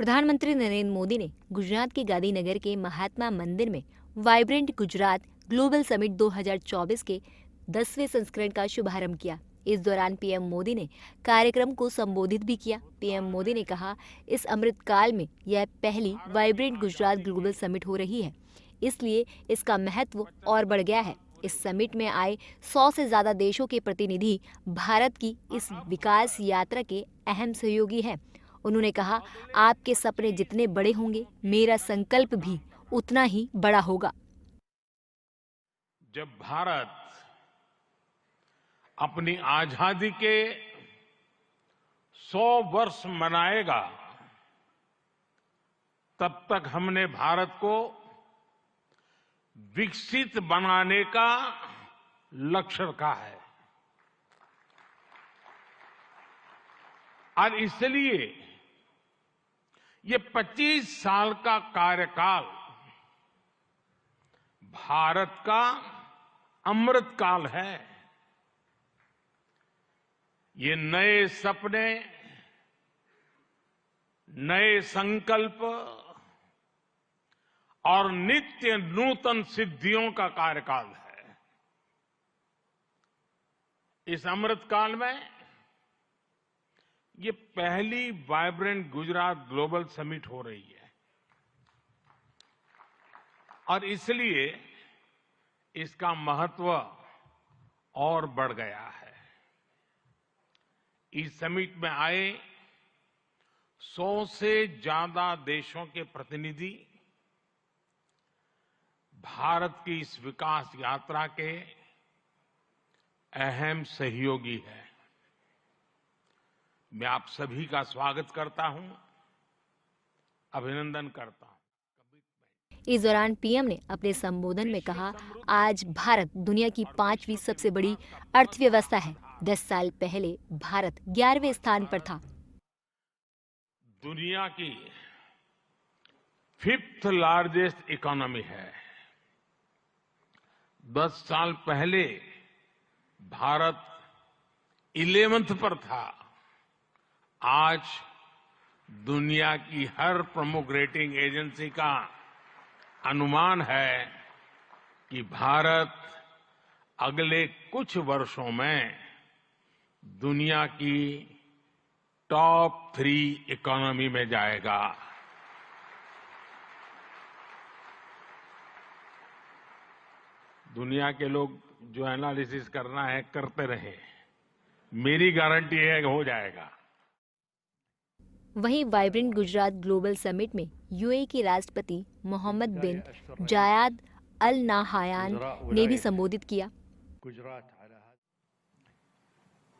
प्रधानमंत्री नरेंद्र मोदी ने गुजरात के गांधीनगर के महात्मा मंदिर में वाइब्रेंट गुजरात ग्लोबल समिट 2024 के 10वें संस्करण का शुभारंभ किया। इस दौरान पीएम मोदी ने कार्यक्रम को संबोधित भी किया। पीएम मोदी ने कहा, इस अमृत काल में यह पहली वाइब्रेंट गुजरात ग्लोबल समिट हो रही है, इसलिए इसका महत्व और बढ़ गया है। इस समिट में आए 100 से ज्यादा देशों के प्रतिनिधि भारत की इस विकास यात्रा के अहम सहयोगी हैं। उन्होंने कहा, आपके सपने जितने बड़े होंगे, मेरा संकल्प भी उतना ही बड़ा होगा। जब भारत अपनी आजादी के 100 वर्ष मनाएगा, तब तक हमने भारत को विकसित बनाने का लक्ष्य रखा है और इसलिए ये 25 साल का कार्यकाल भारत का अमृत काल है। ये नए सपने, नए संकल्प और नित्य नूतन सिद्धियों का कार्यकाल है। इस अमृत काल में ये पहली वाइब्रेंट गुजरात ग्लोबल समिट हो रही है और इसलिए इसका महत्व और बढ़ गया है। इस समिट में आए 100 से ज्यादा देशों के प्रतिनिधि भारत की इस विकास यात्रा के अहम सहयोगी हैं। मैं आप सभी का स्वागत करता हूं, अभिनंदन करता हूं। इस दौरान पीएम ने अपने संबोधन में कहा, आज भारत दुनिया की 5वीं सबसे बड़ी अर्थव्यवस्था है। 10 साल पहले भारत 11वें स्थान पर था। दुनिया की 5th लार्जेस्ट इकोनॉमी है। 10 साल पहले भारत 11th पर था। आज दुनिया की हर प्रमुख रेटिंग एजेंसी का अनुमान है कि भारत अगले कुछ वर्षों में दुनिया की टॉप 3 इकोनॉमी में जाएगा। दुनिया के लोग जो एनालिसिस करना है करते रहे, मेरी गारंटी है कि हो जाएगा। वहीं वाइब्रेंट गुजरात ग्लोबल समिट में यूएई के राष्ट्रपति मोहम्मद बिन जायद अल नाहयान ने भी संबोधित किया।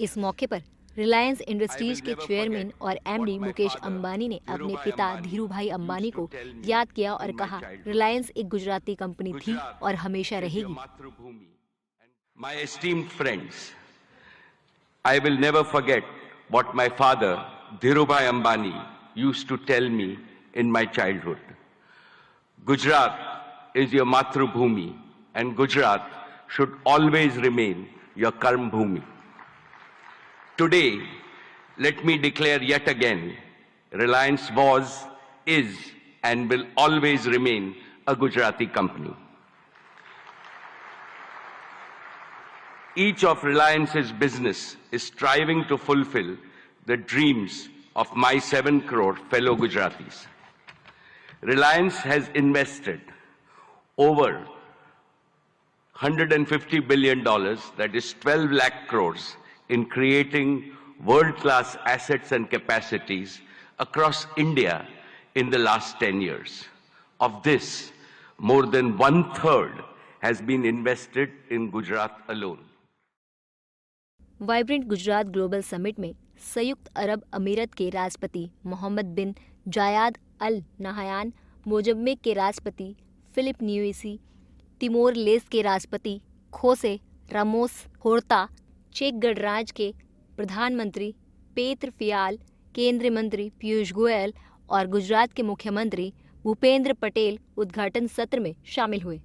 इस मौके पर रिलायंस इंडस्ट्रीज के चेयरमैन और एमडी मुकेश अंबानी ने अपने पिता धीरूभाई अंबानी को याद किया और कहा, रिलायंस एक गुजराती कंपनी थी और हमेशा रहेगी। My esteemed friends, I will never forget what my father, Dhirubhai Ambani, used to tell me in my childhood. Gujarat is your Matrubhumi, and Gujarat should always remain your Karm Bhumi. Today, let me declare yet again, Reliance was, is, and will always remain a Gujarati company. Each of Reliance's business is striving to fulfill the dreams of my 7 crore fellow Gujaratis. Reliance has invested over $150 billion, that is 12 lakh crores, in creating world-class assets and capacities across India in the last 10 years. Of this, more than 1/3 has been invested in Gujarat alone. Vibrant Gujarat global summit में संयुक्त अरब अमीरत के राष्ट्रपति मोहम्मद बिन जायद Al Nahyan, Mozambique के राष्ट्रपति Philip न्यूसी, Timor Leste के राष्ट्रपति खोसे Ramos होर्ता, check गणराज्य के प्रधानमंत्री पेत्र फियाल, केंद्रीय मंत्री पीयूष गोयल और गुजरात के मुख्यमंत्री भूपेंद्र पटेल उद्घाटन सत्र में शामिल हुए।